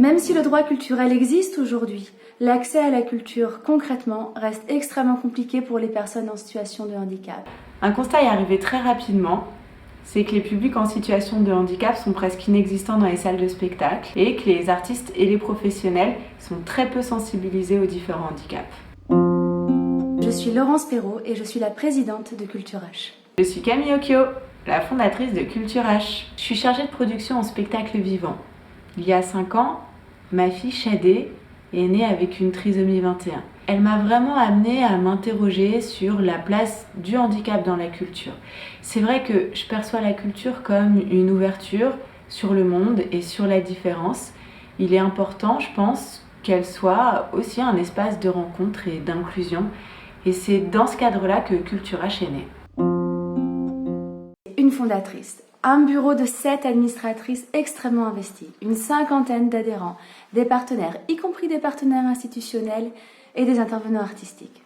Même si le droit culturel existe aujourd'hui, l'accès à la culture, concrètement, reste extrêmement compliqué pour les personnes en situation de handicap. Un constat est arrivé très rapidement, c'est que les publics en situation de handicap sont presque inexistants dans les salles de spectacle et que les artistes et les professionnels sont très peu sensibilisés aux différents handicaps. Je suis Laurence Perrault et je suis la présidente de Culture H. Je suis Camille Occhio, la fondatrice de Culture H. Je suis chargée de production en spectacle vivant. Il y a 5 ans, ma fille Shadé est née avec une trisomie 21. Elle m'a vraiment amenée à m'interroger sur la place du handicap dans la culture. C'est vrai que je perçois la culture comme une ouverture sur le monde et sur la différence. Il est important, je pense, qu'elle soit aussi un espace de rencontre et d'inclusion. Et c'est dans ce cadre-là que Culture H est née. Une fondatrice, un bureau de 7 administratrices extrêmement investies, une 50aine d'adhérents, des partenaires, y compris des partenaires institutionnels et des intervenants artistiques.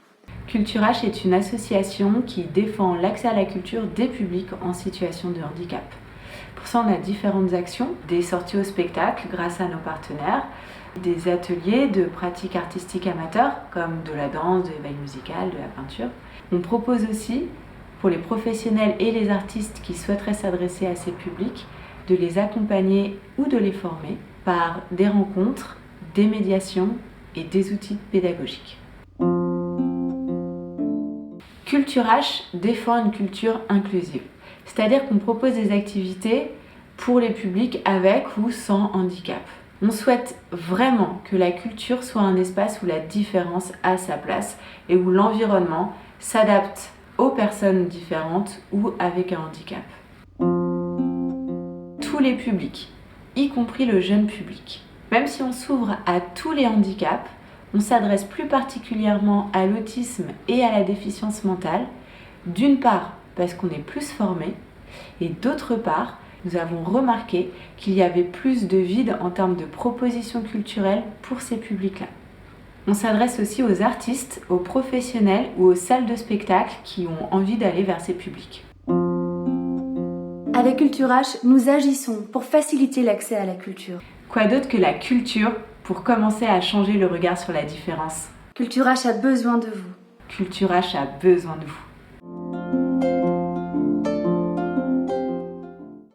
Culture H est une association qui défend l'accès à la culture des publics en situation de handicap. Pour ça, on a différentes actions, des sorties au spectacle grâce à nos partenaires, des ateliers de pratiques artistiques amateurs comme de la danse, de l'éveil musical, de la peinture. On propose aussi, pour les professionnels et les artistes qui souhaiteraient s'adresser à ces publics, de les accompagner ou de les former par des rencontres, des médiations et des outils pédagogiques. Culture H défend une culture inclusive, c'est-à-dire qu'on propose des activités pour les publics avec ou sans handicap. On souhaite vraiment que la culture soit un espace où la différence a sa place et où l'environnement s'adapte aux personnes différentes ou avec un handicap. Tous les publics, y compris le jeune public. Même si on s'ouvre à tous les handicaps, on s'adresse plus particulièrement à l'autisme et à la déficience mentale, d'une part parce qu'on est plus formé, et d'autre part, nous avons remarqué qu'il y avait plus de vide en termes de propositions culturelles pour ces publics-là. On s'adresse aussi aux artistes, aux professionnels ou aux salles de spectacle qui ont envie d'aller vers ces publics. Avec Culture H, nous agissons pour faciliter l'accès à la culture. Quoi d'autre que la culture pour commencer à changer le regard sur la différence ? Culture H a besoin de vous. Culture H a besoin de vous.